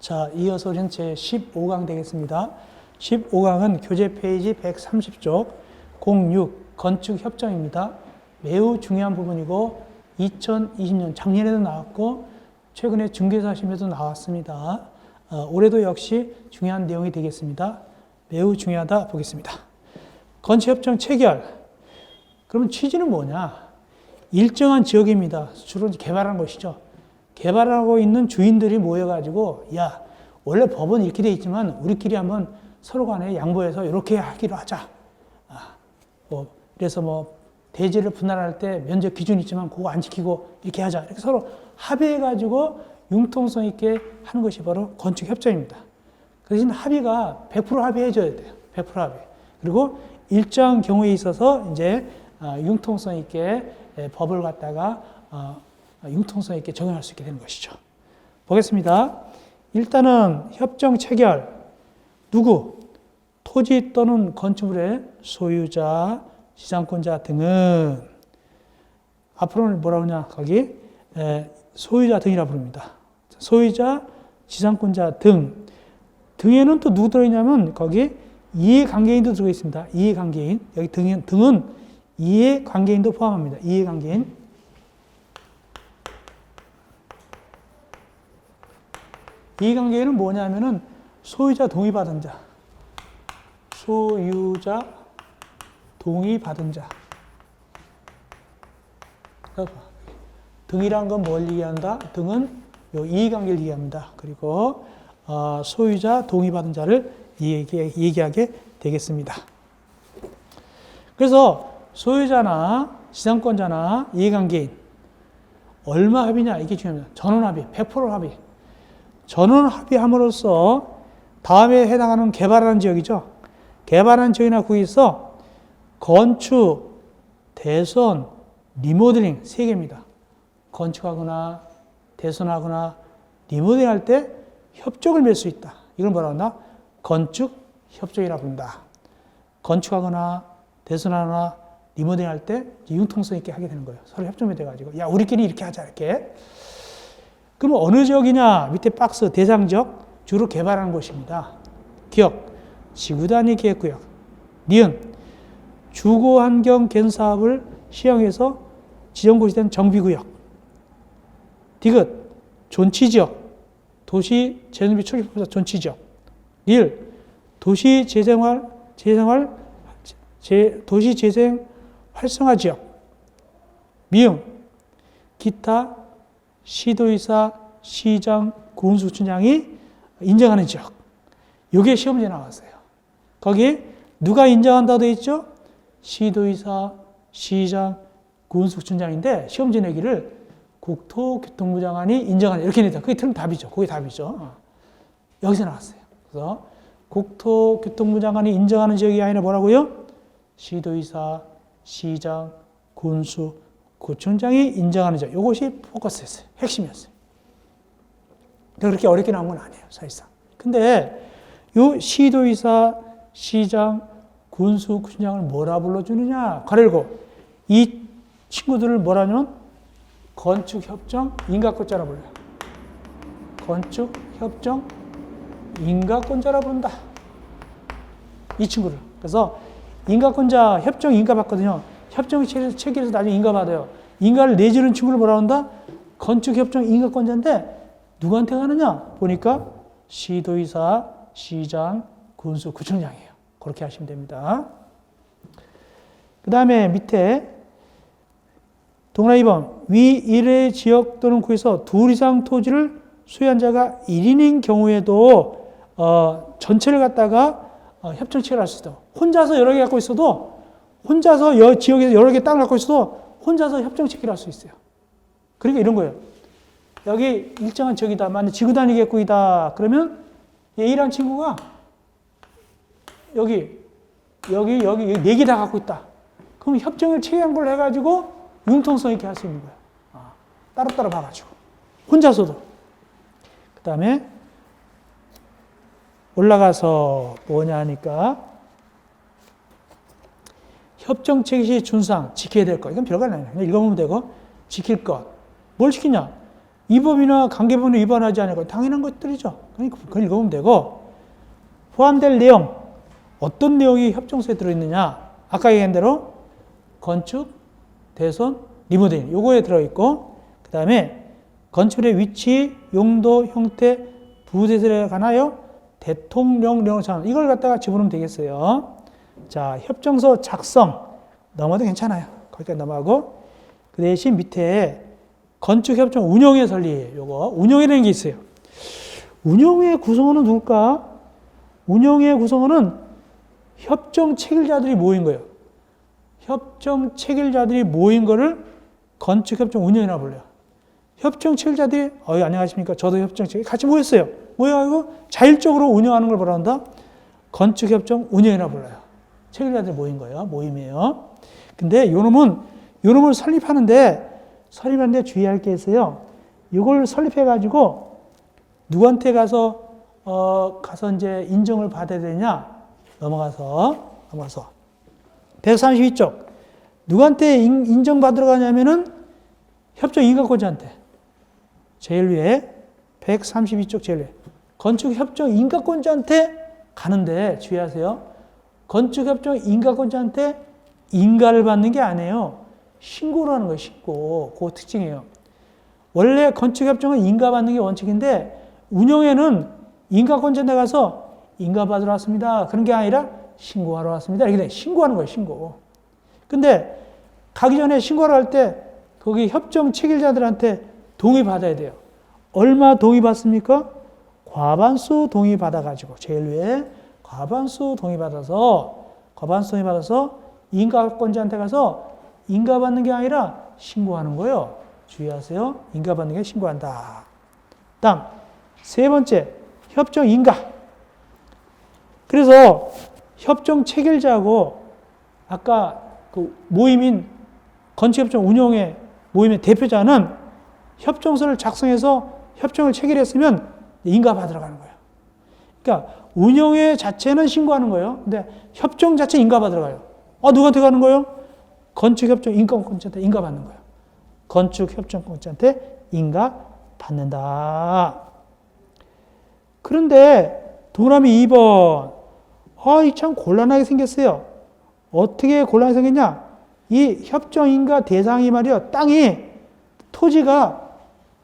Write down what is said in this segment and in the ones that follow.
자, 이어서 우리는 제 15강 되겠습니다. 15강은 교재 페이지 130쪽 06 건축협정입니다. 매우 중요한 부분이고 2020년 작년에도 나왔고 최근에 중개사심에도 나왔습니다. 올해도 역시 중요한 내용이 되겠습니다. 매우 중요하다 보겠습니다. 건축협정 체결. 그러면 취지는 뭐냐? 일정한 지역입니다. 주로 개발하는 것이죠. 개발하고 있는 주인들이 모여가지고 야, 원래 법은 이렇게 돼 있지만 우리끼리 한번 서로 간에 양보해서 이렇게 하기로 하자. 그래서 대지를 분할할 때 면적 기준이 있지만 그거 안 지키고 이렇게 하자. 이렇게 서로 합의해가지고 융통성 있게 하는 것이 바로 건축협정입니다. 그 대신 합의가 100% 합의해줘야 돼요. 100% 합의. 그리고 일정 경우에 있어서 이제 융통성 있게 법을 갖다가 융통성 있게 적용할 수 있게 되는 것이죠. 보겠습니다. 일단은 협정 체결. 누구? 토지 또는 건축물의 소유자, 지상권자 등은 앞으로는 뭐라고 하냐? 거기 소유자 등이라고 부릅니다. 소유자, 지상권자 등. 등에는 또 누구 들어있냐면 거기 이해관계인도 들어 있습니다. 이해관계인. 여기 등은 이해관계인도 포함합니다. 이해관계인. 이해관계인은 뭐냐면은 소유자 동의받은 자. 소유자 동의받은 자. 등이란 건 뭘 얘기한다? 등은 요 이해관계를 얘기합니다. 그리고 소유자 동의받은 자를 얘기하게 되겠습니다. 그래서 소유자나 지상권자나 이해관계인 얼마 합의냐 이게 중요합니다. 전원합의, 100% 합의. 전원합의함으로써 다음에 해당하는 개발하는 지역이죠. 개발하는 지역이나 구에서 건축, 대선, 리모델링 3개입니다. 건축하거나 대선하거나 리모델링 할 때 협정을 맺을 수 있다. 이걸 뭐라고 한다? 건축협정이라고 부른다. 건축하거나 대선하거나 리모델링 할 때 융통성 있게 하게 되는 거예요. 서로 협정이 돼가지고 야 우리끼리 이렇게 하자 이렇게. 그럼 어느 지역이냐? 밑에 박스 대상지역 주로 개발하는 곳입니다. 기억, 지구단위 계획구역. 니은, 주거환경 개선 사업을 시행해서 지정고시 된 정비구역. 디귿, 존치지역, 도시재생비 초기법사 존치지역. 릴, 도시재생 활성화 지역. 미응, 기타 시도의사, 시장, 군수청장이 인정하는 지역. 이게 시험지에 나왔어요. 거기 누가 인정한다고 되어 있죠? 시도의사, 시장, 군수청장인데 시험지 내기를 국토교통부 장관이 인정하는 이렇게 냈다. 그게 틀린 답이죠. 그게 답이죠. 여기서 나왔어요. 그래서 국토교통부 장관이 인정하는 지역이 아니라 뭐라고요? 시도의사, 시장, 군수, 구청장이 인정하는 점. 이것이 포커스였어요. 핵심이었어요. 그렇게 어렵게 나온 건 아니에요. 사실상. 근데 이 시도의사, 시장, 군수, 구청장을 뭐라 불러주느냐? 가르고 이 친구들을 뭐라냐면 건축협정 인가권자라 불러요. 건축협정 인가권자라 부른다. 이 친구를. 그래서 인가권자 협정 인가받거든요. 협정이 체결해서 나중에 인가받아요. 인가를 내주는 친구를 뭐라 한다? 건축협정 인가권자인데 누구한테 가느냐? 보니까 시도의사, 시장, 군수, 구청장이에요. 그렇게 하시면 됩니다. 그 다음에 밑에 동그라 2번 위 1회 지역 또는 구에서 둘 이상 토지를 소유한 자가 1인인 경우에도 전체를 갖다가 협정 체결할 수 있다. 혼자서 여러 개 갖고 있어도 혼자서 지역에서 여러 개 땅을 갖고 있어도 혼자서 협정 체결할 수 있어요. 그러니까 이런 거예요. 여기 일정한 지역이다. 만약 지구단위 계획구이다. 그러면 A라는 친구가 여기 4개 다 갖고 있다. 그럼 협정을 체결한 걸 해가지고 융통성 있게 할 수 있는 거야. 따로따로 봐가지고. 혼자서도. 그 다음에 올라가서 뭐냐 하니까 협정 체결 시 준수사항 지켜야 될 것. 이건 별거 아니에요. 그냥 읽어보면 되고 지킬 것. 뭘 지키냐? 위법이나 관계법률 위반하지 않을 것 당연한 것들이죠. 그러니까 그걸 읽어보면 되고 포함될 내용 어떤 내용이 협정서에 들어있느냐 아까 얘기한 대로 건축, 대손, 리모델링 요거에 들어있고 그 다음에 건축의 위치, 용도, 형태, 부대설에 관하여 대통령령 상 이걸 갖다가 집어넣으면 되겠어요. 자, 협정서 작성 넘어도 괜찮아요. 거기까지 넘어가고 그 대신 밑에 건축협정 운영의 설리 요거 운영이라는 게 있어요. 운영의 구성원은 누굴까? 운영의 구성원은 협정 체결자들이 모인 거예요. 협정 체결자들이 모인 거를 건축협정 운영이라고 불러요. 협정 체결자들이 안녕하십니까? 저도 협정 체결 같이 모였어요. 모여가지고 자율적으로 운영하는 걸 뭐라 한다? 건축협정 운영이라고 불러요. 체결자들이 모인 거예요. 모임이에요. 근데 요놈을 설립하는데 주의할 게 있어요. 이걸 설립해가지고 누구한테 가서 이제 인정을 받아야 되냐? 넘어가서 132쪽 누구한테 인정받으러 가냐면은 협정 인가권자한테 제일 위에 132쪽 제일 위에 건축협정 인가권자한테 가는데 주의하세요. 건축협정 인가권자한테 인가를 받는 게 아니에요. 신고를 하는 거예요. 신고. 그거 특징이에요. 원래 건축협정은 인가받는 게 원칙인데 운영에는 인가권자한테 가서 인가받으러 왔습니다. 그런 게 아니라 신고하러 왔습니다. 이렇게 돼. 신고하는 거예요. 신고. 근데 가기 전에 신고를 할 때 거기 협정 체결자들한테 동의받아야 돼요. 얼마 동의받습니까? 과반수 동의받아가지고 제일 위에 과반수 동의받아서 인가권자한테 가서 인가받는 게 아니라 신고하는 거예요. 주의하세요. 인가받는 게 신고한다. 다음 세 번째 협정 인가. 그래서 협정 체결자하고 아까 그 모임인 건축협정 운영의 모임의 대표자는 협정서를 작성해서 협정을 체결했으면 인가받으러 가는 거예요. 그러니까 운영회 자체는 신고하는 거예요. 근데 협정 자체 인가받으러 가요. 누구한테 가는 거예요? 건축협정 인가권자한테 인가받는 거예요. 건축협정권자한테 인가받는다. 그런데 동그라미 2번 이 참 곤란하게 생겼어요. 어떻게 곤란하게 생겼냐? 이 협정인가 대상이 말이요. 땅이 토지가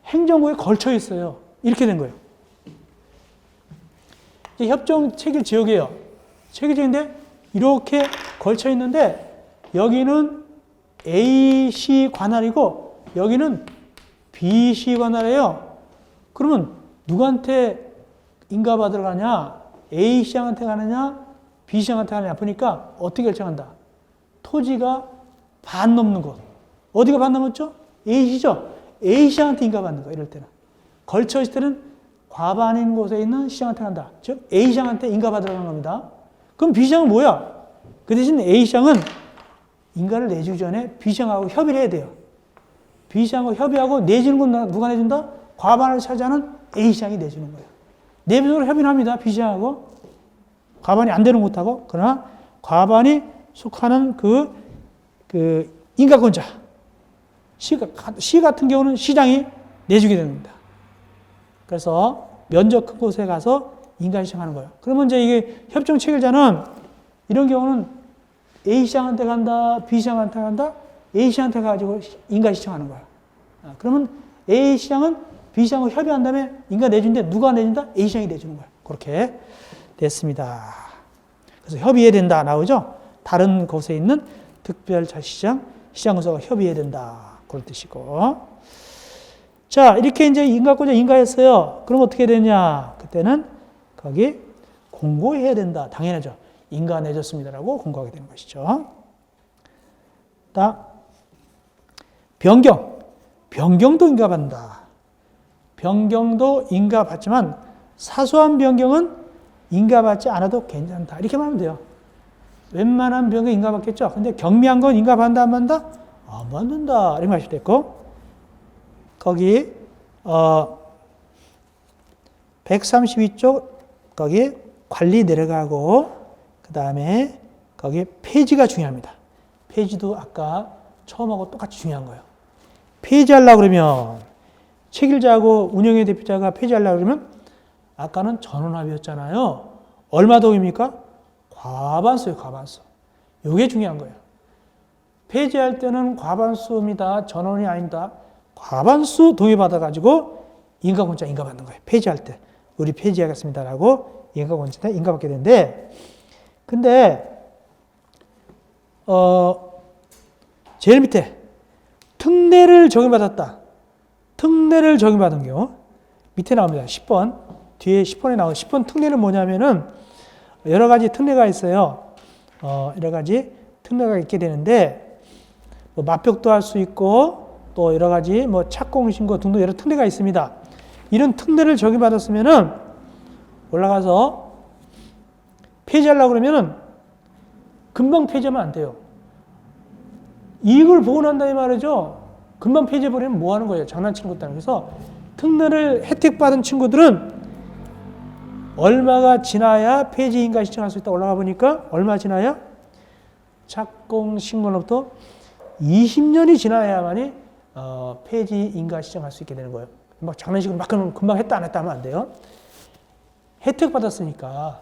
행정구에 걸쳐 있어요. 이렇게 된 거예요. 협정 체결 지역이에요. 체결 지역인데 이렇게 걸쳐 있는데 여기는 A시 관할이고 여기는 B시 관할이에요. 그러면 누구한테 인가받으러 가냐? A시장한테 가느냐? B시장한테 가느냐? 보니까 어떻게 결정한다? 토지가 반 넘는 곳. 어디가 반 넘었죠? A시죠? A시장한테 인가받는 거 이럴 때는. 걸쳐 있을 때는 과반인 곳에 있는 시장한테 간다. 즉 A시장한테 인가받으러 가는 겁니다. 그럼 B시장은 뭐야? 그 대신 A시장은 인가를 내주기 전에 B시장하고 협의를 해야 돼요. B시장하고 협의하고 내주는 건 누가 내준다? 과반을 차지하는 A시장이 내주는 거예요. 내부적으로 협의를 합니다. B시장하고. 과반이 안 되는 못하고. 그러나 과반이 속하는 그 인가권자. 시 같은 경우는 시장이 내주게 됩니다. 그래서 면적 큰 곳에 가서 인가 신청하는 거예요. 그러면 이제 이게 협정 체결자는 이런 경우는 A시장한테 간다, B시장한테 간다, A시장한테 가지고 인가 신청하는 거예요. 그러면 A시장은 B시장하고 협의한 다음에 인가 내준데 누가 내준다? A시장이 내주는 거예요. 그렇게 됐습니다. 그래서 협의해야 된다 나오죠? 다른 곳에 있는 특별자치시장, 시장구조가 협의해야 된다. 그런 뜻이고. 자, 이렇게 이제 인가권자 인가했어요. 그럼 어떻게 되냐? 그때는 거기 공고해야 된다. 당연하죠. 인가 내줬습니다라고 공고하게 되는 것이죠. 변경도 인가받는다. 변경도 인가받지만 사소한 변경은 인가받지 않아도 괜찮다. 이렇게 말하면 돼요. 웬만한 변경 인가받겠죠. 근데 경미한 건 인가받는다 안 받는다? 안 받는다. 이렇게 말하시면 됐고 거기 132쪽 거기 관리 내려가고 그 다음에 거기 폐지가 중요합니다. 폐지도 아까 처음하고 똑같이 중요한 거예요. 폐지하려고 그러면 책임자하고 운영의 대표자가 폐지하려고 그러면 아까는 전원합의였잖아요. 얼마 동의입니까? 과반수예요, 과반수. 이게 중요한 거예요. 폐지할 때는 과반수입니다. 전원이 아닙니다. 과반수 동의받아가지고 인가권자 인가받는 거예요. 폐지할 때. 우리 폐지하겠습니다라고 인가권자 인가받게 되는데, 근데, 제일 밑에, 특례를 적용받았다. 특례를 적용받은 경우, 밑에 나옵니다. 10번. 뒤에 10번에 나오는 10번 특례는 뭐냐면은, 여러 가지 특례가 있어요. 여러 가지 특례가 있게 되는데, 뭐 맞벽도 할 수 있고, 또 여러 가지 뭐 착공신고 등등 여러 특례가 있습니다. 이런 특례를 적용받았으면은, 올라가서 폐지하려고 그러면은, 금방 폐지하면 안 돼요. 이익을 보고 난 다음에 말이죠. 금방 폐지해버리면 뭐 하는 거예요? 장난치는 것도 아니고. 그래서 특례를 혜택받은 친구들은 얼마가 지나야 폐지 인가 신청할 수 있다 올라가 보니까 얼마 지나야? 착공 신고로부터 20년이 지나야만이 폐지 인가 신청할 수 있게 되는 거예요. 막 장난식으로 막 그러면 금방 했다 안 했다 하면 안 돼요. 혜택 받았으니까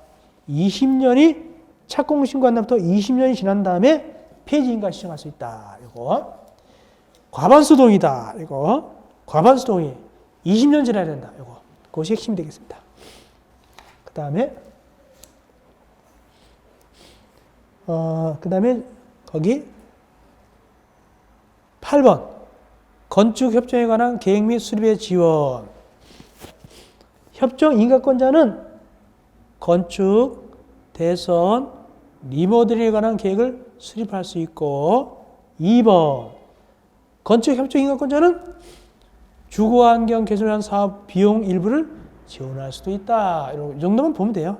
20년이 착공 신고한 날부터 20년이 지난 다음에 폐지 인가 신청할 수 있다. 이거 과반수 동의다. 이거 과반수 동의 20년 지나야 된다. 이거 그것이 핵심이 되겠습니다. 그 다음에 거기 8번 건축 협정에 관한 계획 및 수립의 지원. 협정 인가권자는 건축, 대선, 리모델링에 관한 계획을 수립할 수 있고, 2번 건축 협정 인가권자는 주거환경 개선을 위한 사업 비용 일부를 지원할 수도 있다. 이 정도만 보면 돼요.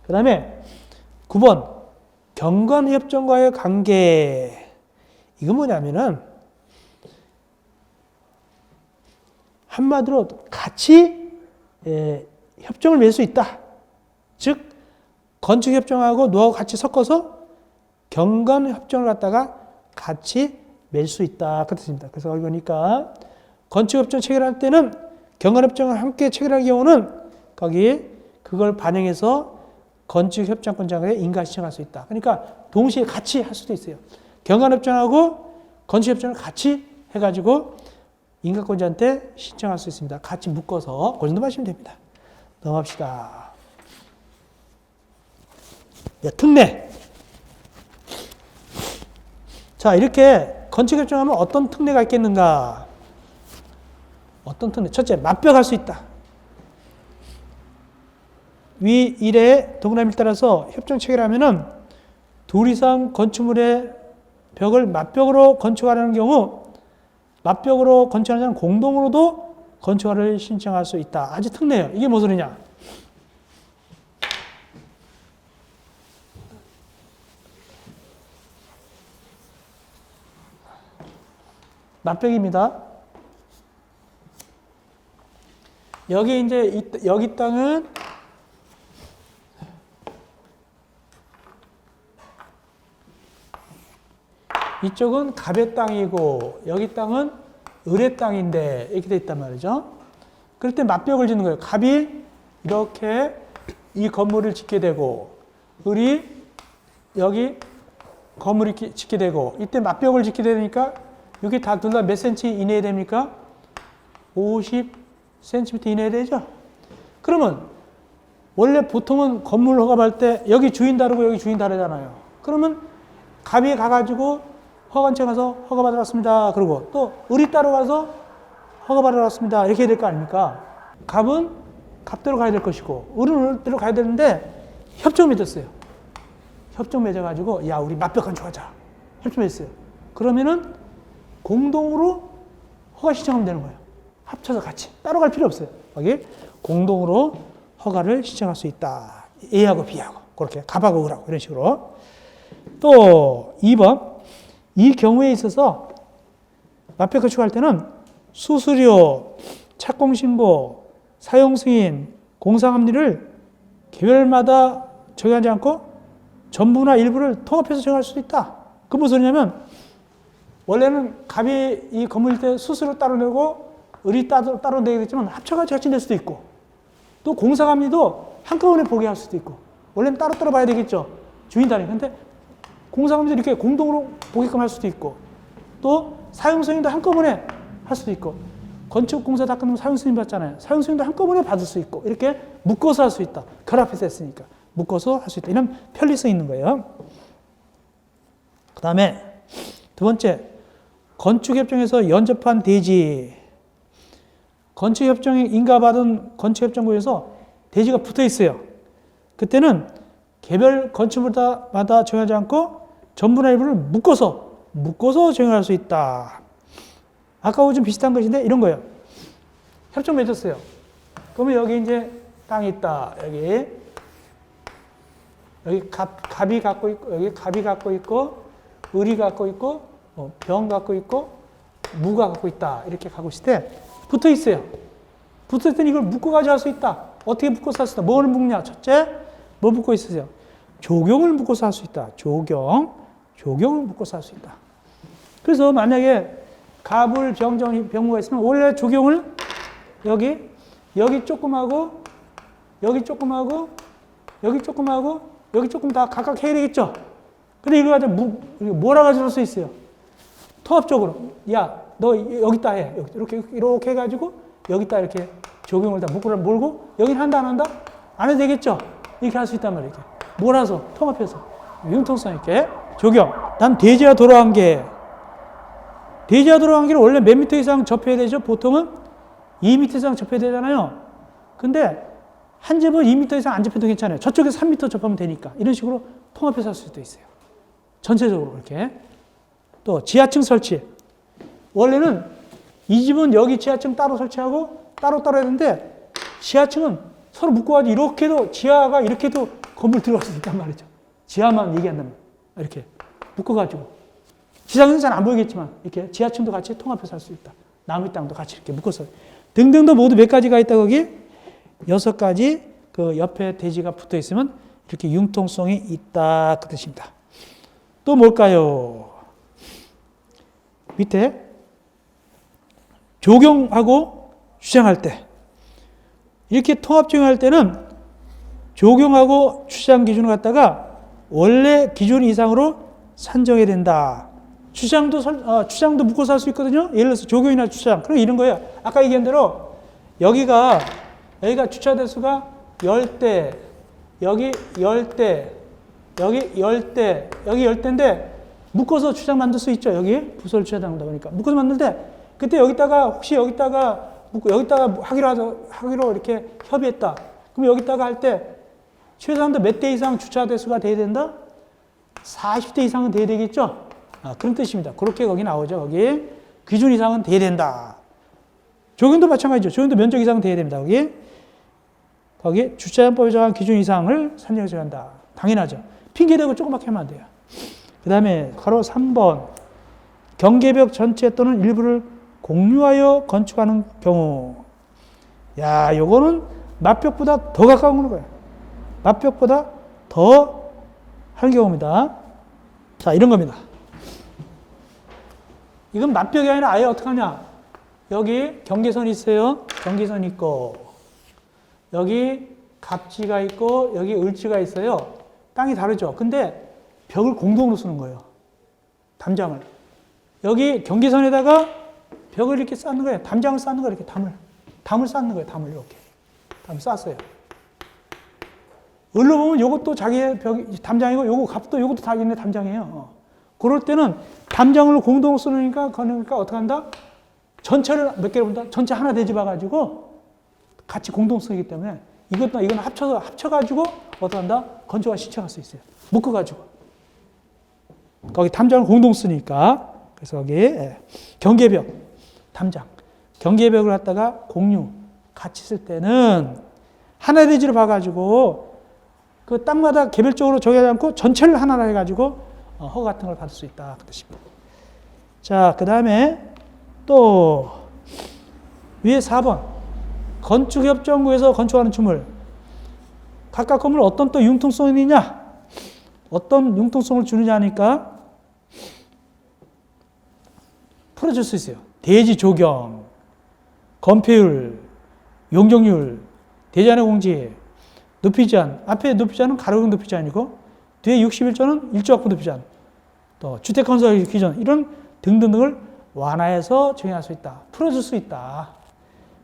그 다음에 9번 경관협정과의 관계. 이건 뭐냐면은 한마디로 같이 협정을 맺을 수 있다. 즉 건축협정하고 노하우 같이 섞어서 경관협정을 갖다가 같이 맺을 수 있다. 그렇습니다. 그래서 여기 보니까 건축협정 체결할 때는 경관협정을 함께 체결할 경우는 거기 그걸 반영해서 건축협정권자에 인가 신청할 수 있다. 그러니까 동시에 같이 할 수도 있어요. 경관협정하고 건축협정을 같이 해가지고 인가권자한테 신청할 수 있습니다. 같이 묶어서 그 정도 하시면 됩니다. 넘어갑시다. 특례. 자, 이렇게 건축협정하면 어떤 특례가 있겠는가? 어떤 특례? 첫째, 맞벽할 수 있다. 위 1의 동그라미를 따라서 협정 체결하면은 둘 이상 건축물의 벽을 맞벽으로 건축하려는 경우 맞벽으로 건축하는 사람 공동으로도 건축허가를 신청할 수 있다. 아주 특례예요. 이게 무슨 소리냐? 맞벽입니다. 여기 이제 여기 땅은 이쪽은 갑의 땅이고 여기 땅은 을의 땅인데 이렇게 돼 있단 말이죠. 그럴 때 맞벽을 짓는 거예요. 갑이 이렇게 이 건물을 짓게 되고 을이 여기 건물을 짓게 되고 이때 맞벽을 짓게 되니까 여기 다 둘 다 몇 센치 이내에 됩니까? 50cm 이내에 되죠. 그러면 원래 보통은 건물 허가할 때 여기 주인 다르고 여기 주인 다르잖아요. 그러면 갑이 가가지고 허가원청 가서 허가 받아왔습니다. 그리고 또 을이 따로 가서 허가 받아왔습니다. 이렇게 해야 될 거 아닙니까? 갑은 갑대로 가야 될 것이고 을은 을대로 가야 되는데 협정 맺었어요. 협정 맺어가지고 야 우리 맞벽 건축하자. 협정 맺었어요. 그러면은 공동으로 허가 신청하면 되는 거예요. 합쳐서 같이 따로 갈 필요 없어요. 여기 공동으로 허가를 신청할 수 있다. A하고 B하고 그렇게 갑하고 을하고 이런 식으로. 또 2번 이 경우에 있어서 맞벽 건축할 때는 수수료, 착공신고, 사용승인, 공사합리를 개별마다 정하지 않고 전부나 일부를 통합해서 정할 수도 있다. 그 무슨 소리냐면 원래는 갑이 이 건물 때 수수료 따로 내고 을이 따로 되겠지만 합쳐가지고 같이 낼 수도 있고, 또 공사감리도 한꺼번에 보게 할 수도 있고, 원래는 따로따로 봐야 되겠죠. 주인 단위. 근데 공사감리도 이렇게 공동으로 보게끔 할 수도 있고, 또 사용승인도 한꺼번에 할 수도 있고, 건축공사 다 끝나면 사용승인 받잖아요. 사용승인도 한꺼번에 받을 수 있고, 이렇게 묶어서 할 수 있다. 결합해서 했으니까. 묶어서 할 수 있다. 이런 편리성이 있는 거예요. 그 다음에 두 번째, 건축협정에서 연접한 대지. 건축협정에 인가받은 건축협정구에서 대지가 붙어 있어요. 그때는 개별 건축물마다 정하지 않고 전부나 일부를 묶어서 적용할 수 있다. 아까하고 좀 비슷한 것인데 이런 거예요. 협정 맺었어요. 그러면 여기 이제 땅이 있다. 여기 갑이 갖고 있고, 여기 갑이 갖고 있고, 을이 갖고 있고, 병 갖고 있고, 무가 갖고 있다. 이렇게 갖고 있을 때 붙어 있어요. 붙어 있을 때 이걸 묶어가지고 할 수 있다. 어떻게 묶어서 할 수 있다? 뭐를 묶냐? 첫째, 뭐 묶고 있으세요? 조경을 묶어서 할 수 있다. 조경을 묶어서 할 수 있다. 그래서 만약에 갑을 병무가 있으면 원래 조경을 여기 조금하고 여기 조금하고 여기 조금하고 여기 조금 다 각각 해야 되겠죠. 근데 이거 가지고 몰아가지고 할 수 있어요. 통합적으로. 야, 너 여기다 해. 이렇게 해가지고 여기다 이렇게 조경을 다 몰고 여기는 한다 안 한다? 안 해도 되겠죠. 이렇게 할 수 있단 말이에요. 이렇게 몰아서 통합해서 융통성 있게 조경. 난 대지가 돌아간 게 대지가 돌아간 게를 원래 몇 미터 이상 접해야 되죠? 보통은 2미터 이상 접해야 되잖아요. 근데 한 집은 2미터 이상 안 접해도 괜찮아요. 저쪽에 3미터 접하면 되니까. 이런 식으로 통합해서 할 수도 있어요. 전체적으로 이렇게. 또 지하층 설치. 원래는 이 집은 여기 지하층 따로 설치하고 따로 해야 되는데 지하층은 서로 묶어가지고 이렇게도 지하가 이렇게도 건물 들어갈 수 있단 말이죠. 지하만 얘기한다면 이렇게 묶어가지고 지상에서 잘 안 보이겠지만 이렇게 지하층도 같이 통합해서 할 수 있다. 나무 땅도 같이 이렇게 묶어서 등등도 모두 몇 가지가 있다 거기 6가지 그 옆에 대지가 붙어 있으면 이렇게 융통성이 있다 그 뜻입니다. 또 뭘까요? 밑에 조경하고 주장할 때 이렇게 통합 적용할 때는 조경하고 주장 기준을 갖다가 원래 기준 이상으로 산정해야 된다. 주장도 묶어서 할 수 있거든요. 예를 들어서 조경이나 주장. 그럼 이런 거예요. 아까 얘기한 대로 여기가 주차 대수가 10대, 여기 10대, 여기 10대, 여기 10대인데 묶어서 주장 만들 수 있죠. 여기 부설 주차장 한다 보니까 묶어서 만드는데 그때 여기다가 하기로 이렇게 협의했다. 그럼 여기다가 할 때 최소한도 몇 대 이상 주차 대수가 돼야 된다? 40대 이상은 돼야 되겠죠? 그런 뜻입니다. 그렇게 거기 나오죠. 거기 기준 이상은 돼야 된다. 조경도 마찬가지죠. 조경도 면적 이상은 돼야 됩니다. 거기 주차장법에 정한 기준 이상을 산정해서 한다. 당연하죠. 핑계대고 조그맣게 하면 안 돼요. 그 다음에 가로 3번 경계벽 전체 또는 일부를 공유하여 건축하는 경우. 야, 요거는 맞벽보다 더 가까운 거예요. 맞벽보다 더 하는 경우입니다. 자, 이런 겁니다. 이건 맞벽이 아니라 아예 어떻게 하냐. 여기 경계선이 있어요. 경계선이 있고, 여기 갑지가 있고, 여기 을지가 있어요. 땅이 다르죠. 근데 벽을 공동으로 쓰는 거예요. 담장을. 여기 경계선에다가 벽을 이렇게 쌓는 거예요. 담장을 쌓는 거예요. 이렇게 담을 쌓는 거예요. 담을 이렇게. 담을 쌓았어요. 을로 보면 이것도 자기의 담장이고, 요것도 자기네 담장이에요. 그럴 때는 담장을 공동으로 쓰니까, 그러니까 어떻게 한다? 전체를 몇 개를 본다? 전체 하나 되집어가지고 같이 공동 쓰기 때문에 이건 합쳐가지고 어떻게 한다? 건조가 신청할 수 있어요. 묶어가지고. 거기 담장을 공동 쓰니까. 그래서 거기 경계벽, 담장. 경계벽을 갖다가 공유, 같이 쓸 때는 하나 대지를 봐가지고 그 땅마다 개별적으로 정하지 않고 전체를 하나로 해가지고 허가 같은 걸 받을 수 있다. 그 뜻입니다. 자, 그 다음에 또 위에 4번 건축협정구에서 건축하는 주물 각각 건물 어떤 또 융통성이 있냐? 어떤 융통성을 주느냐 하니까 풀어줄 수 있어요. 대지 조경. 건폐율, 용적률, 대제한의 공지, 높이 제한. 앞에 높이 제한은 가로등 높이 제한이고 뒤에 61조는 일조학부 높이 제한. 또 주택 건설 기준 이런 등등등을 완화해서 적용할 수 있다. 풀어줄 수 있다.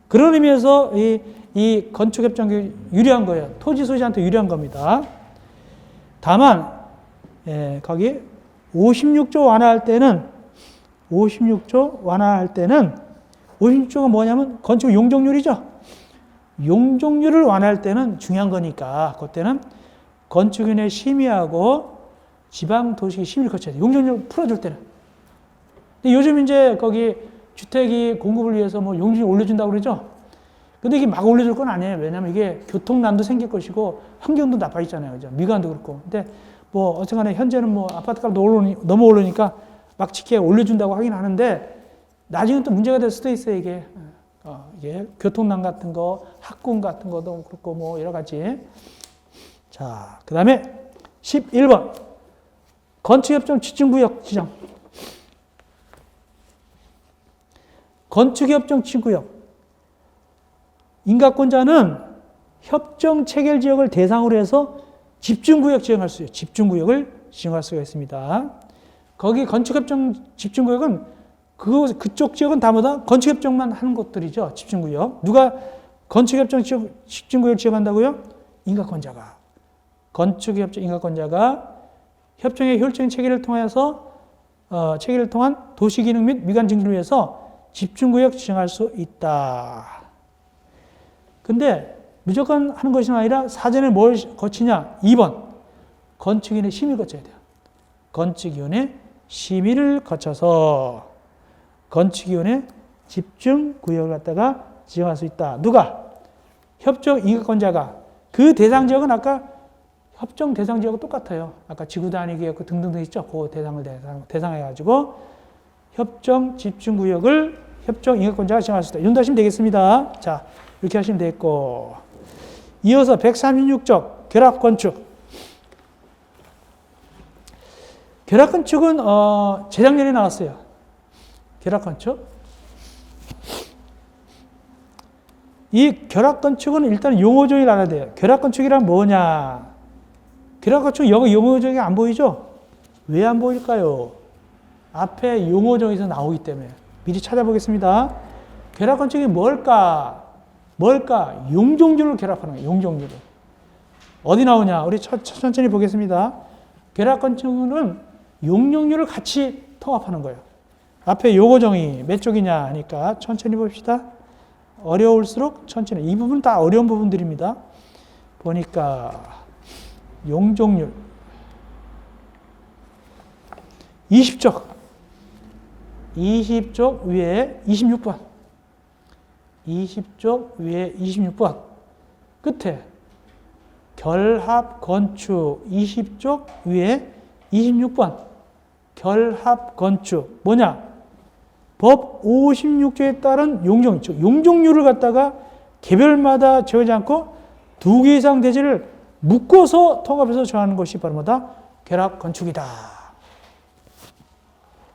그런 의미에서 이 건축협정이 유리한 거예요. 토지 소유자한테 유리한 겁니다. 다만 거기 56조 완화할 때는 56조가 뭐냐면 건축 용적률이죠. 용적률을 완화할 때는 중요한 거니까 그때는 건축위원회 심의하고 지방도시기 심의를 거쳐야 돼요. 용적률 풀어줄 때는. 근데 요즘 이제 거기 주택이 공급을 위해서 뭐 용적률 올려준다고 그러죠. 근데 이게 막 올려줄 건 아니에요. 왜냐면 이게 교통난도 생길 것이고 환경도 나빠지잖아요. 그죠? 미관도 그렇고. 근데 뭐 어쨌거나 현재는 뭐 아파트값 너무 오르니까 막 직계 올려준다고 하긴 하는데 나중에 또 문제가 될 수도 있어요. 이게 교통난 같은 거, 학군 같은 것도 그렇고 뭐 여러 가지. 자, 그 다음에 11번 건축협정 지층구역 지정. 건축협정 지층구역 인가권자는 협정 체결 지역을 대상으로 해서 집중구역 지정할 수 있어요. 집중구역을 지정할 수가 있습니다. 거기 건축협정 집중구역은 그쪽 지역은 다마다 건축협정만 하는 곳들이죠. 집중구역. 누가 건축협정 집중구역 지정한다고요? 인가권자가. 건축협정 인가권자가 협정의 효율적인 체계를 통해서 체계를 통한 도시기능 및 미관 증진을 위해서 집중구역 지정할 수 있다. 근데 무조건 하는 것이 아니라 사전에 뭘 거치냐? 2번. 건축위원회 심의를 거쳐야 돼요. 건축위원회 심의를 거쳐서 건축위원회 집중구역을 갖다가 지정할 수 있다. 누가? 협정 인가권자가. 그 대상 지역은 아까 협정 대상 지역은 똑같아요. 아까 지구 단위 계획 등등등 있죠. 그 대상을 대상해가지고 협정 집중구역을 협정 인가권자가 지정할 수 있다. 이 정도 하시면 되겠습니다. 자, 이렇게 하시면 되겠고. 이어서 136쪽 결합건축. 결합건축은 재작년에 나왔어요. 결합건축. 이 결합건축은 일단 용어정의를 알아야 돼요. 결합건축이란 뭐냐? 결합건축 여기 용어정의 안 보이죠? 왜 안 보일까요? 앞에 용어정의에서 나오기 때문에 미리 찾아보겠습니다. 결합건축이 뭘까? 용적률을 결합하는 거예요. 용적률을. 어디 나오냐? 우리 천천히 보겠습니다. 결합건축은 용적률을 같이 통합하는 거예요. 앞에 용어정의 몇 쪽이냐 하니까 천천히 봅시다. 어려울수록 천천히. 이 부분은 다 어려운 부분들입니다. 보니까 용적률 20쪽 위에 26번 20쪽 위에 26번 끝에 결합건축 20쪽 위에 26번 결합건축 뭐냐? 법 56조에 따른 용적률을 갖다가 개별마다 정하지 않고 2개 이상 대지를 묶어서 통합해서 정하는 것이 바로 뭐다? 결합건축이다.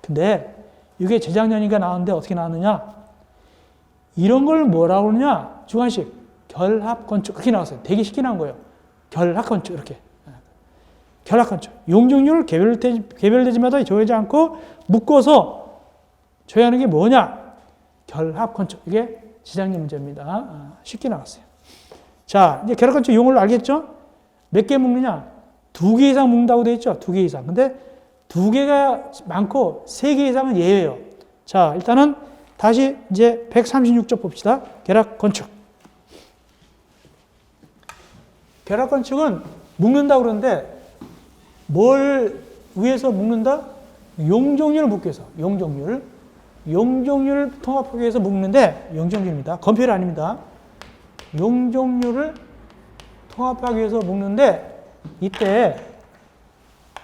근데 이게 재작년인가 나왔는데 어떻게 나왔느냐? 이런 걸 뭐라고 그러냐? 주관식 결합건축 그렇게 나왔어요. 되게 쉽게 나온 거예요. 결합건축 이렇게. 결합건축. 용적률을 개별대지마다 정하지 않고 묶어서 정하는 게 뭐냐? 결합건축. 이게 재작년 문제입니다. 쉽게 나왔어요. 자, 이제 결합건축 용어를 알겠죠? 몇 개 묶느냐? 2개 이상 묶는다고 되어 있죠? 2개 이상. 근데 2개가 많고 3개 이상은 예외예요. 자, 일단은 다시 이제 136쪽 봅시다. 결합건축. 결합건축은 묶는다고 그러는데 뭘 위해서 묶는다? 용적률을 묶기 위해서. 용적률을 통합하기 위해서 묶는데 용적률입니다. 건폐율 아닙니다. 용적률을 통합하기 위해서 묶는데 이때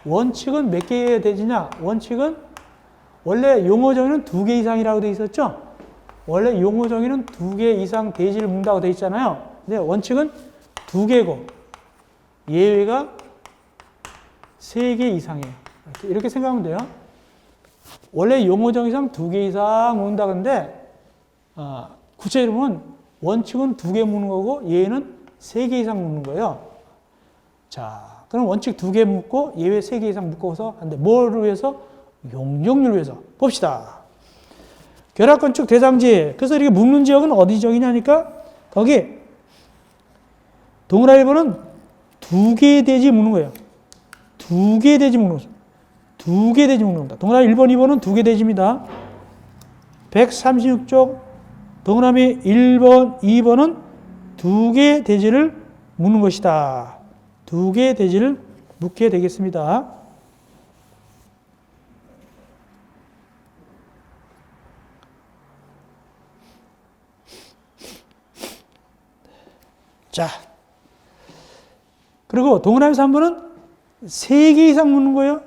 원칙은 몇 개의 대지냐? 원칙은 원래 용어정의는 2개 이상이라고 되어 있었죠? 원래 용어정의는 2개 이상 대지를 묶는다고 되어 있잖아요. 근데 원칙은 2개고 예외가 3개 이상이에요. 이렇게 생각하면 돼요. 원래 용어정의상 2개 이상 묶는다 그런데 구체적으로 보면 원칙은 2개 묶는 거고 얘는 3개 이상 묶는 거예요. 자, 그럼 원칙 2개 묶고 예외 3개 이상 묶어서 하는데 뭐를 위해서? 용적률을 위해서. 봅시다. 결합건축 대상지. 그래서 이렇게 묶는 지역은 어디 지역이냐니까 거기 동그라미 1번은 2개의 대지 묶는 거예요. 2개의 대지 묶는 거죠. 2개의 대지 묶는 겁니다. 동그라미 1번, 2번은 2개 대지입니다. 136쪽 동그라미 1번, 2번은 2개의 대지를 묶는 것이다. 2개의 대지를 묶게 되겠습니다. 자, 그리고 동그라미 3번은 3개 이상 묶는 거예요.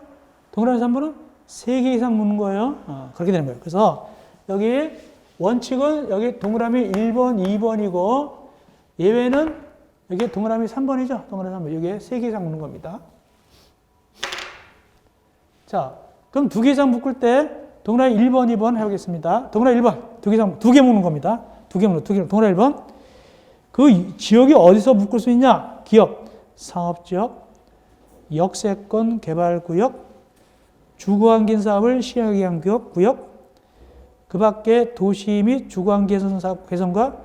동그라미 3번은 3개 이상 묶는 거예요. 그렇게 되는 거예요. 그래서 여기 원칙은 여기 동그라미 1번, 2번이고 예외는 여기 동그라미 3번이죠. 동그라미 3번. 여기에 3개 이상 묶는 겁니다. 자, 그럼 2개 이상 묶을 때 동그라미 1번, 2번 해보겠습니다. 동그라미 1번, 2개 이상, 2개 묶는 겁니다. 2개 묶는, 2개, 동그라미 1번. 그 지역이 어디서 묶을 수 있냐? 기업, 상업지역, 역세권 개발구역, 주거환경 사업을 시행하기 위한 구역, 그 밖에 도시 및 주거환경 사업 개선과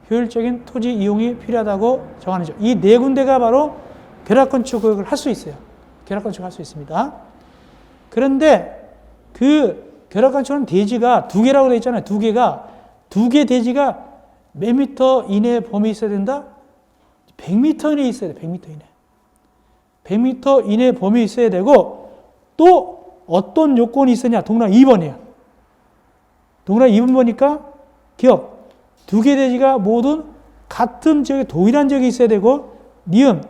효율적인 토지 이용이 필요하다고 정하는 점. 이 네 군데가 바로 결합건축을 할 수 있어요. 결합건축을 할 수 있습니다. 그런데 그 결합건축하는 대지가 2개라고 되어 있잖아요. 2개 대지가 몇 미터 이내 범위 있어야 된다? 100m 이내에 있어야 돼. 100m 이내. 100m 이내 범위 있어야 되고 또 어떤 요건이 있으냐? 동그라미 2번이에요. 동그라미 2번 보니까 기업 2개 대지가 모두 같은 지역에 동일한 지역에 있어야 되고 니은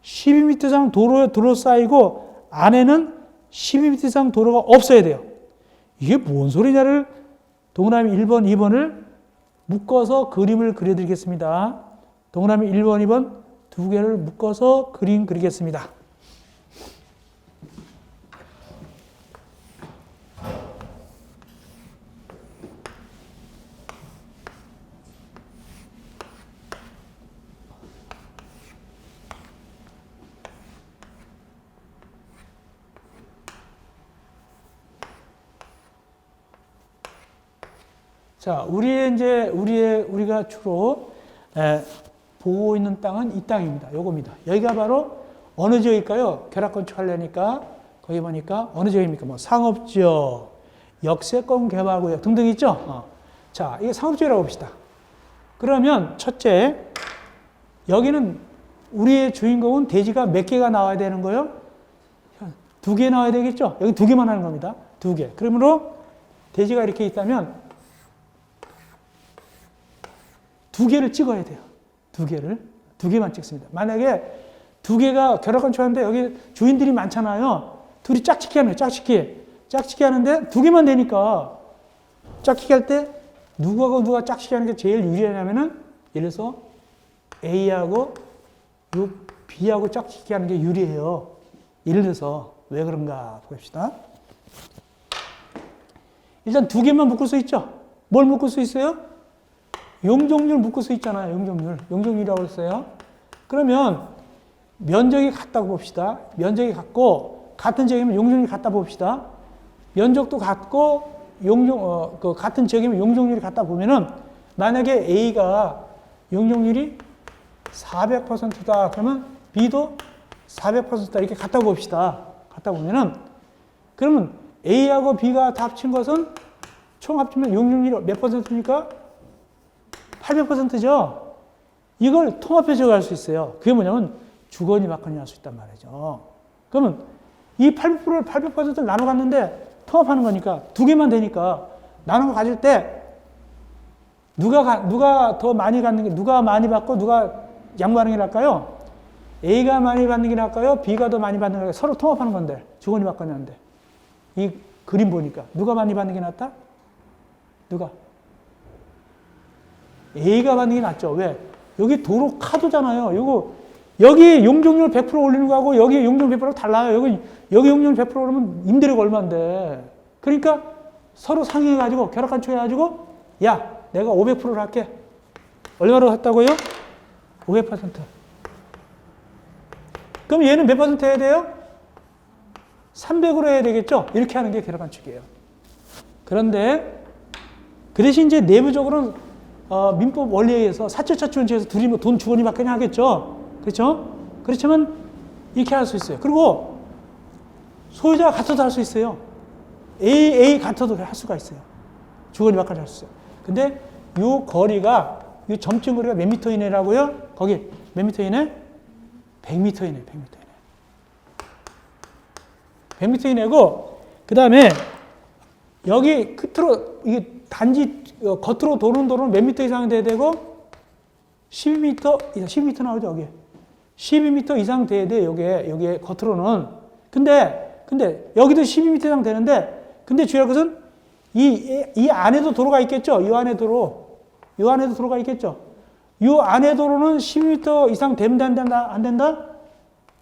12m 이상 도로에 둘러싸이고 안에는 12m 이상 도로가 없어야 돼요. 이게 뭔 소리냐를 동그라미 1번, 2번을 묶어서 그림을 그려드리겠습니다. 동그라미 1번, 2번 2개를 묶어서 그림 그리겠습니다. 자, 우리가 주로 보고 있는 땅은 이 땅입니다. 요겁니다. 여기가 바로 어느 지역일까요? 결합건축 하려니까 거기 보니까 어느 지역입니까? 뭐 상업지역, 역세권 개발구역 등등 있죠? 자, 이게 상업지역이라고 봅시다. 그러면 첫째, 여기는 우리의 주인공은 대지가 몇 개가 나와야 되는 거예요? 2개 나와야 되겠죠? 여기 2개만 하는 겁니다. 2개. 그러므로 대지가 이렇게 있다면 2개를 찍어야 돼요. 2개만 찍습니다. 만약에 2개가 결합건축하는데 여기 주인들이 많잖아요. 둘이 짝짓기 하는 거예요. 짝짓기 하는데 2개만 되니까 짝짓기 할 때 누가 짝짓기 하는 게 제일 유리하냐면은 예를 들어서 A하고 B하고 짝짓기 하는 게 유리해요. 예를 들어서 왜 그런가 봅시다. 일단 2개만 묶을 수 있죠. 뭘 묶을 수 있어요? 용적률 묶을 수 있잖아요. 용적률이라고 했어요. 그러면 면적이 같다고 봅시다. 면적이 같고 같은 지역이면 용적률이 같다 봅시다. 면적도 같고 같은 지역이면 용적률이 같다 보면은 만약에 A가 용적률이 400%다 그러면 B도 400%다 이렇게 같다고 봅시다. 같다 보면은 그러면 A하고 B가 다 합친 것은 총 합치면 용적률이 몇 %입니까? 800%죠. 이걸 통합해서 갈 수 있어요. 그게 뭐냐면 주거니 막거니 할 수 있단 말이죠. 그러면 이 800%를 800%를 나눠 갔는데 통합하는 거니까 2개만 되니까 나눠 가질 때 누가 더 많이 갖는 게 누가 많이 받고 누가 양보하는 게 나을까요? A가 많이 받는 게 나을까요? B가 더 많이 받는 게 나을까요? 서로 통합하는 건데 주거니 막거니 하는데 이 그림 보니까 누가 많이 받는 게 낫다? 누가? A가 받는 게 낫죠. 왜? 여기 도로 카드잖아요. 여기 용적률 100% 올리는 거하고 여기 용적률 100% 달라요. 여기 용적률 100% 그러면 임대료가 얼마인데. 그러니까 서로 상의해가지고 결합건축해가지고 야 내가 500%를 할게. 얼마로 했다고요? 500%. 그럼 얘는 몇 퍼센트 해야 돼요? 300으로 해야 되겠죠? 이렇게 하는 게 계략관측이에요. 그런데 그 대신 이제 내부적으로는 민법 원리에 의해서 사채차출원칙에서 둘이 뭐 돈 주거니 받거니 하겠죠? 그렇죠? 그렇지만 이렇게 할 수 있어요. 그리고 소유자가 같아도 할 수 있어요. A 같아도 할 수가 있어요. 주거니 받거니 할 수 있어요. 근데 이 거리가, 이 점층 거리가 몇 미터 이내라고요? 거기 몇 미터 이내? 100m 이내, 100m 이내. 100m 이내고, 그 다음에 여기 끝으로, 이게 단지 겉으로 도는 도로는 몇 미터 이상 돼야 되고, 12m, 12m 나오죠, 여기. 12m 이상 돼야 돼, 여기에 겉으로는. 근데 여기도 12m 이상 되는데, 근데 중요한 것은 이 안에도 도로가 있겠죠? 이 안에 도로. 이 안에도 도로가 있겠죠? 이 안에 도로는 12m 이상 되면 된다, 안 된다?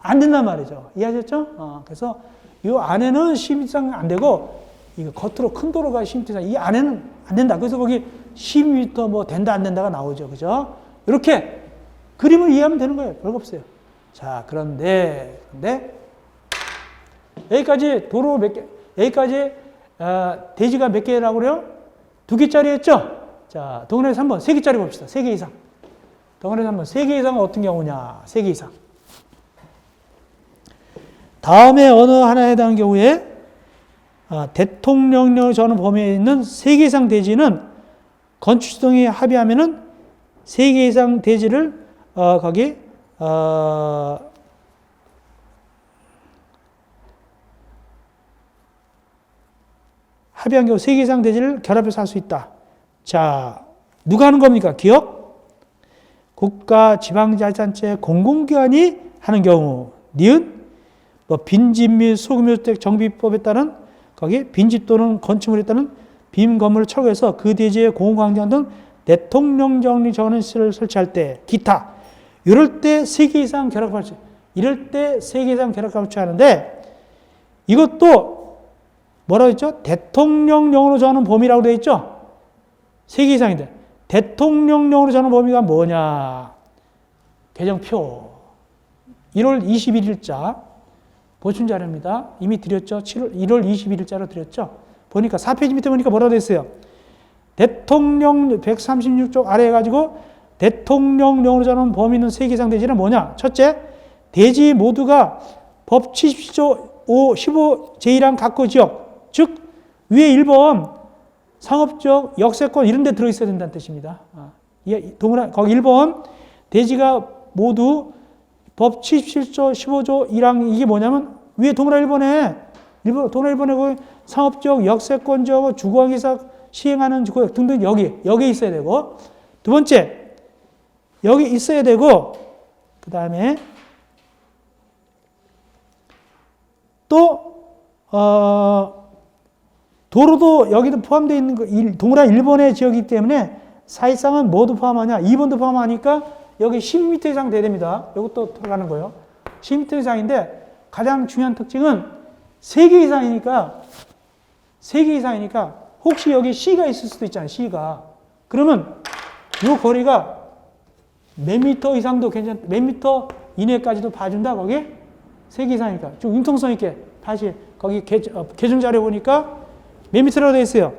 안 된단 말이죠. 이해하셨죠? 그래서 이 안에는 12m 이상 안 되고, 이거 겉으로 큰 도로가 12m 이상, 이 안에는 안 된다. 그래서 거기 12m 뭐 된다, 안 된다가 나오죠. 그죠? 이렇게 그림을 이해하면 되는 거예요. 별거 없어요. 자, 그런데 여기까지 도로 몇 개, 여기까지 대지가 몇 개라고 그래요? 2개짜리 했죠? 자, 동원에서 한번 3개짜리 봅시다. 3개 이상. 동원에서 한번 3개 이상은 어떤 경우냐? 3개 이상. 다음에 어느 하나에 해당하는 경우에 대통령령 전후 범위에 있는 3개 이상 대지는 건축지동이 합의하면은 3개 이상 대지를 거기 합의한 경우 3개 이상 대지를 결합해서 할 수 있다. 자, 누가 하는 겁니까? 기업? 국가, 지방자치단체, 공공기관이 하는 경우. 니은? 뭐 빈집 및 소규모주택 정비법에 따른 거기 빈집 또는 건축물에 따른 빈 건물을 철거해서 그 대지에 공공광장 등 대통령령리 전원시설을 설치할 때 기타. 이럴 때 3개 이상 결합발주. 이럴 때 3개 이상 결합발주 하는데 이것도 뭐라고 했죠? 대통령령으로 정하는 범위라고 되어 있죠? 3개 이상인데 대통령령으로 정하는 범위가 뭐냐? 개정표 1월 21일자 보충 자료입니다. 이미 드렸죠? 1월 21일자로 드렸죠? 보니까 4페이지 밑에 보니까 뭐라고 되어 있어요? 대통령 136쪽 아래 해가지고 대통령령으로 정하는 범위 있는 3개 이상 대지는 뭐냐? 첫째, 대지 모두가 법 70조 15제1항 각거 지역, 즉 위에 1번 상업적, 역세권 이런 데 들어있어야 된다는 뜻입니다. 거기 1번 대지가 모두 법 77조 15조 1항 이게 뭐냐면 위에 동그란 1번에 동그란 1번에 거기 상업적, 역세권적, 주거기사 시행하는 주거역 등등 여기 있어야 되고 두 번째 여기 있어야 되고 그 다음에 또 도로도 여기도 포함되어 있는 거 동그란 1번의 지역이기 때문에 사실상은 뭐도 포함하냐 2번도 포함하니까 여기 10m 이상 돼야 됩니다. 이것도 들어가는 거예요. 10m 이상인데 가장 중요한 특징은 3개 이상이니까 혹시 여기 C가 있을 수도 있잖아요. C가. 그러면 이 거리가 몇 미터 이상도 몇 미터 이내까지도 봐준다. 거기 3개 이상이니까. 좀 융통성 있게 다시 거기 계정 자료 보니까 몇 미터라고 되어 있어요?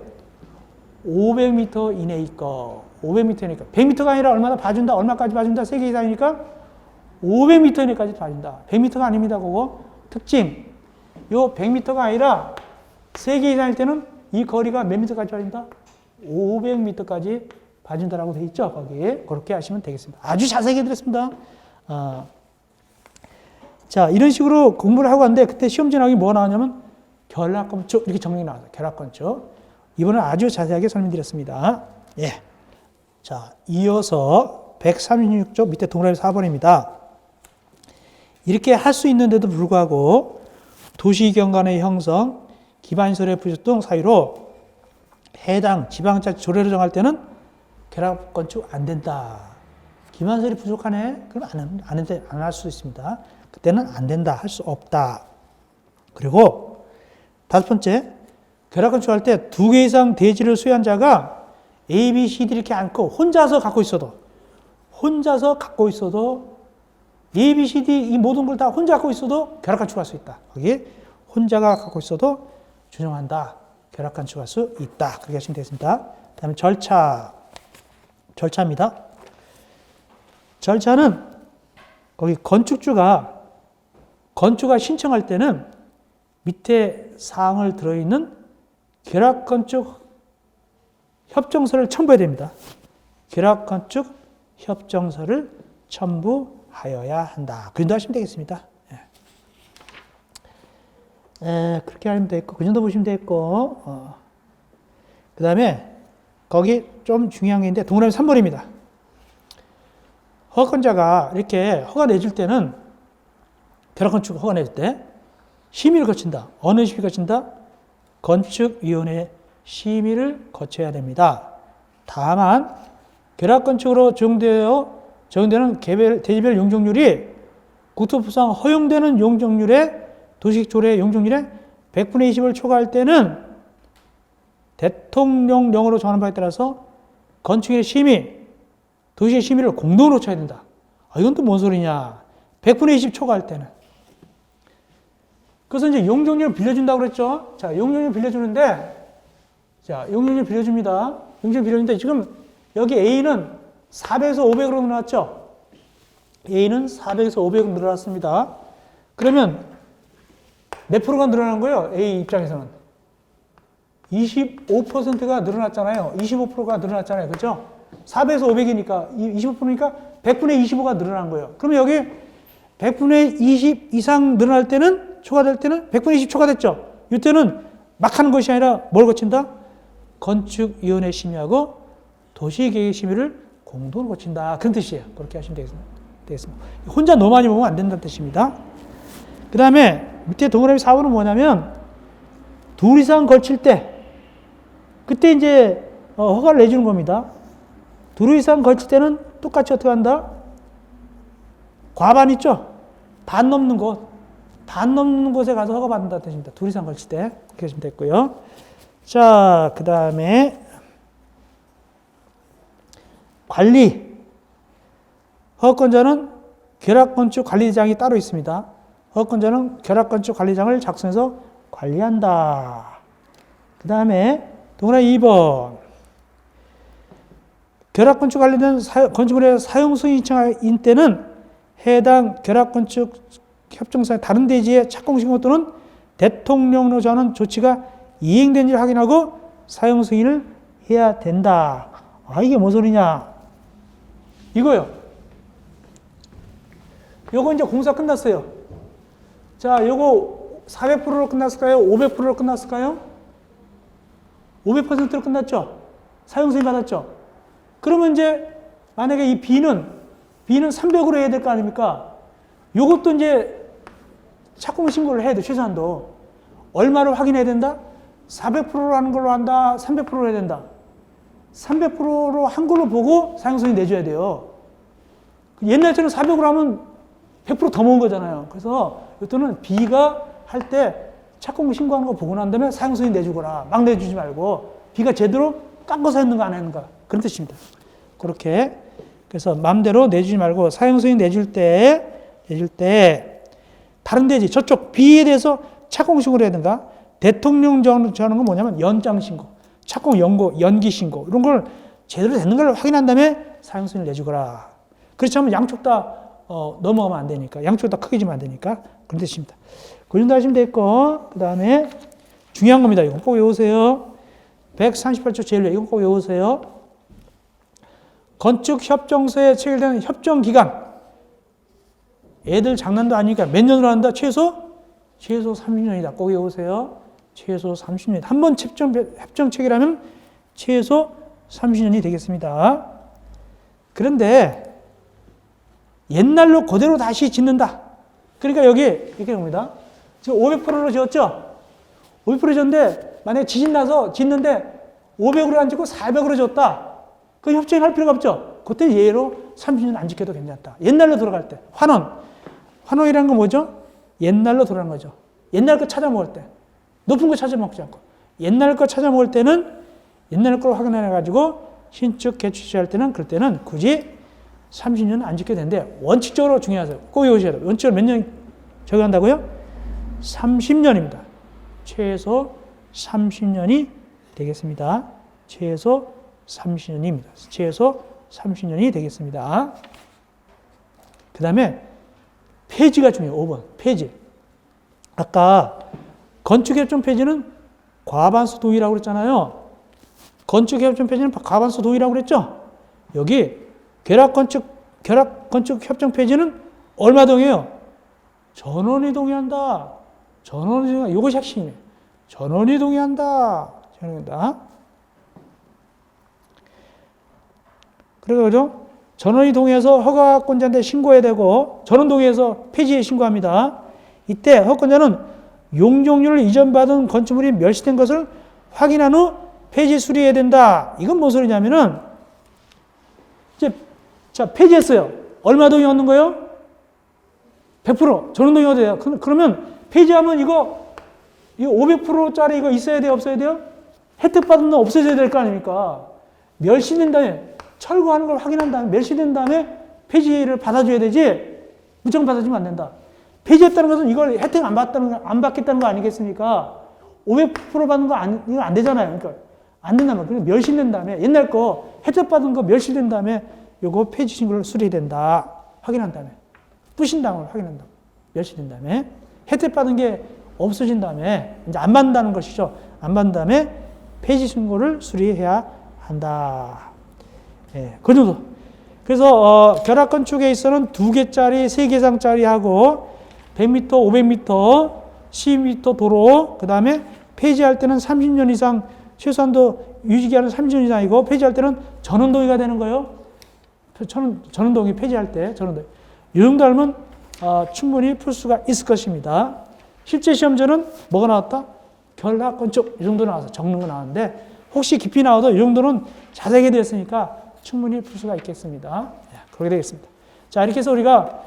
500m 이내니까 500m니까 100m가 아니라 얼마나 봐준다? 얼마까지 봐준다? 3개 이상이니까 500m 이내까지 봐준다. 100m가 아닙니다. 그거 특징. 요 100m가 아니라 3개 이상일 때는 이 거리가 몇 미터까지 봐준다? 500m까지 봐준다라고 되어 있죠. 거기에 그렇게 하시면 되겠습니다. 아주 자세하게 해드렸습니다. 자, 이런 식으로 공부를 하고 왔는데 그때 시험 진학이 뭐 나왔냐면 결합건축 이렇게 정리 나왔어요. 결합건축. 이번엔 아주 자세하게 설명드렸습니다. 예. 자, 이어서 136쪽 밑에 동그라미 4번입니다. 이렇게 할 수 있는데도 불구하고 도시경 간의 형성, 기반시설의 부족 등 사유로 해당 지방자치 조례를 정할 때는 결합건축 안 된다. 기반시설이 부족하네? 그럼 안 할 수 있습니다. 그때는 안 된다. 할 수 없다. 그리고 5번째, 결합건축할 때 2개 이상 대지를 소유한 자가 A, B, C, D 이렇게 않고 혼자서 갖고 있어도 A, B, C, D 이 모든 걸 다 혼자 갖고 있어도 결합간축할 수 있다. 거기 혼자가 갖고 있어도 준용한다. 결합간축할 수 있다. 그렇게 하시면 되겠습니다. 다음에 절차입니다. 절차는 거기 건축주가 신청할 때는 밑에 사항을 들어있는 결합건축 협정서를 첨부해야 됩니다. 결합건축 협정서를 첨부하여야 한다. 그 정도 하시면 되겠습니다. 그렇게 하면 되겠고, 그 정도 보시면 되겠고, 그 다음에 거기 좀 중요한 게 있는데, 동그라미 3번입니다. 허가권자가 이렇게 허가 내줄 때는, 결합건축 허가 내줄 때, 심의를 거친다. 어느 심의 거친다? 건축위원회 심의를 거쳐야 됩니다. 다만, 결합건축으로 적용되는 대지별 용적률이 국토부상 허용되는 용적률에 도시조례 용적률의 100분의 20을 초과할 때는 대통령령으로 정하는 바에 따라서 건축의 심의, 도시의 심의를 공동으로 쳐야 된다. 이건 또 뭔 소리냐. 100분의 20 초과할 때는. 그래서 이제 용적률을 빌려준다고 그랬죠. 자, 용적률 빌려주는데, 용적률 빌려줍니다. 용적률 빌려주는데 지금 여기 A는 400에서 500으로 늘어났죠. A는 400에서 500으로 늘어났습니다. 그러면 몇 프로가 늘어난 거예요? A 입장에서는. 25%가 늘어났잖아요. 25%가 늘어났잖아요. 그렇죠? 400에서 500이니까 25%니까 100분의 25가 늘어난 거예요. 그러면 여기 100분의 20 이상 늘어날 때는, 초과될 때는 100분의 20 초과됐죠. 이때는 막 하는 것이 아니라 뭘 거친다? 건축위원회 심의하고 도시계획 심의를 공동으로 거친다. 그런 뜻이에요. 그렇게 하시면 되겠습니다. 혼자 너무 많이 보면 안 된다는 뜻입니다. 그 다음에 밑에 동그라미 4번은 뭐냐면, 둘 이상 걸칠 때, 그때 이제 허가를 내주는 겁니다. 둘 이상 걸칠 때는 똑같이 어떻게 한다? 과반 있죠? 반 넘는 곳에 가서 허가 받는다는 뜻입니다. 둘 이상 걸칠 때. 그렇게 하시면 됐고요. 자, 그 다음에 관리. 허가권자는 결합건축 관리장이 따로 있습니다. 허가권자는 결합건축 관리장을 작성해서 관리한다. 그 다음에 동그라미 2번. 결합건축 관리된 건축물의 사용 승인 신청인 때는 해당 결합건축 협정사의 다른 대지의 착공 신고 또는 대통령으로 정하는 조치가 이행된지를 확인하고 사용 승인을 해야 된다. 이게 뭔 소리냐? 이거요. 요거 이제 공사 끝났어요. 자, 요거 400%로 끝났을까요? 500%로 끝났을까요? 500%로 끝났죠? 사용승인 받았죠? 그러면 이제 만약에 이 B는 300으로 해야 될 거 아닙니까? 요것도 이제 착공 신고를 해야 돼, 최소한도. 얼마를 확인해야 된다? 400%로 하는 걸로 한다? 300%로 해야 된다? 300%로 한 걸로 보고 사용승인 내줘야 돼요. 옛날처럼 400으로 하면 100% 더 먹은 거잖아요. 그래서 이것도는 B가 할 때 착공 신고하는 거 보고 난 다음에 사용승인 내주거라. 막 내주지 말고 B가 제대로 깎아서 했는가 안 했는가 그런 뜻입니다. 그렇게 그래서 마음대로 내주지 말고 사용승인 내줄 때 다른 데지 저쪽 B에 대해서 착공 신고를 해야 된다. 대통령 정하는 건 뭐냐면 연장 신고, 착공 연기 신고 이런 걸 제대로 되는 걸 확인한 다음에 사용승인을 내주거라. 그렇지 않으면 양쪽 다 넘어가면 안 되니까, 양쪽 다 크게 주면 안 되니까 그런 뜻입니다. 그 정도 하시면 됐고, 그 다음에 중요한 겁니다. 이거 꼭 외우세요. 138조 제일 이거 꼭 외우세요. 건축협정서에 체결되는 협정기간. 애들 장난도 아니니까 몇 년으로 한다? 최소 30년이다. 꼭 외우세요. 최소 30년. 한 번 협정 체결하면 최소 30년이 되겠습니다. 그런데 옛날로 그대로 다시 짓는다. 그러니까 여기 이렇게 봅니다. 지금 500%로 지었죠? 500% 지었는데 만약에 지진 나서 짓는데 500으로 안 짓고 400으로 지었다. 그 협정할 필요가 없죠? 그때 예로 30년 안 지켜도 괜찮다. 옛날로 돌아갈 때. 환원이라는 건 뭐죠? 옛날로 돌아가는 거죠. 옛날 거 찾아 먹을 때. 높은 거 찾아 먹지 않고. 옛날 거 찾아 먹을 때는 옛날 걸 확인해가지고 신축 개축할 때는 그럴 때는 굳이 30년 안 지켜도 되는데 원칙적으로 중요하세요. 꼭 외우셔야 돼요. 원칙적으로 몇 년 적용한다고요? 30년입니다. 최소 30년이 되겠습니다. 최소 30년입니다. 최소 30년이 되겠습니다. 그 다음에 폐지가 중요해요. 5번 폐지. 아까 건축협정 폐지는 과반수 동의라고 그랬잖아요. 건축협정 폐지는 과반수 동의라고 그랬죠. 여기 결합건축협정 폐지는 얼마 동의해요? 전원이 동의한다. 전원이 동의한다. 이것이 핵심이에요. 전원이 동의한다. 전원이다. 그래서 전원이 동의해서 허가권자한테 신고해야 되고 전원 동의해서 폐지에 신고합니다. 이때 허가권자는 용적률을 이전받은 건축물이 멸시된 것을 확인한 후 폐지 수리해야 된다. 이건 무슨 소리냐면은 이제 자 폐지했어요. 얼마 동의 얻는 거예요? 100% 전원 동의 얻어야 돼요. 그러면 폐지하면 이거 500%짜리 이거 있어야 돼요? 없어야 돼요? 혜택 받은 거 없어져야 될 거 아닙니까? 멸시된 다음에 철거하는 걸 확인한 다음에 멸시된 다음에 폐지를 받아줘야 되지 무조건 받아주면 안 된다. 폐지했다는 것은 이걸 혜택 안 받겠다는 거 아니겠습니까? 500% 받는 거 이거 안 되잖아요. 그러니까 안 된다면 그냥 멸시된 다음에 옛날 거 혜택 받은 거 멸시된 다음에 요거 폐지 신고를 수리된다. 확인한 다음에 부신 다음을 확인한다. 멸시된 다음에 혜택 받은 게 없어진 다음에 이제 안 받는다는 것이죠. 안 받는 다음에 폐지 신고를 수리해야 한다. 예, 그 정도. 그래서 결합건축에 있어서는 2개짜리, 3개장짜리 하고 100m, 500m, 10m 도로, 그 다음에 폐지할 때는 30년 이상, 최소한도 유지기한은 30년 이상이고 폐지할 때는 전원동의가 되는 거예요. 전원동의 폐지할 때 전원동의. 이 정도 알면 충분히 풀 수가 있을 것입니다. 실제 시험지는 뭐가 나왔다? 결합건축 이 정도 나와서 적는 거 나왔는데 혹시 깊이 나와도 이 정도는 자세하게 되었으니까 충분히 풀 수가 있겠습니다. 그렇게 되겠습니다. 자, 이렇게 해서 우리가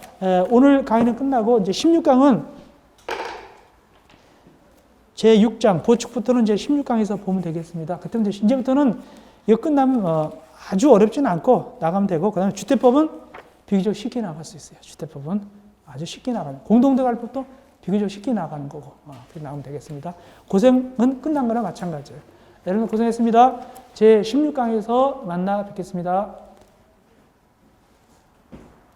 오늘 강의는 끝나고 이제 16강은 제6장 보축부터는 이제 16강에서 보면 되겠습니다. 그때부터 이제부터는 이거 끝나면 아주 어렵지는 않고 나가면 되고 그다음에 주택법은 비교적 쉽게 나갈 수 있어요. 주택법은 아주 쉽게 나가는 공동대관법도 비교적 쉽게 나가는 거고 그렇게 나가면 되겠습니다. 고생은 끝난 거나 마찬가지예요. 여러분 고생했습니다. 제 16강에서 만나 뵙겠습니다.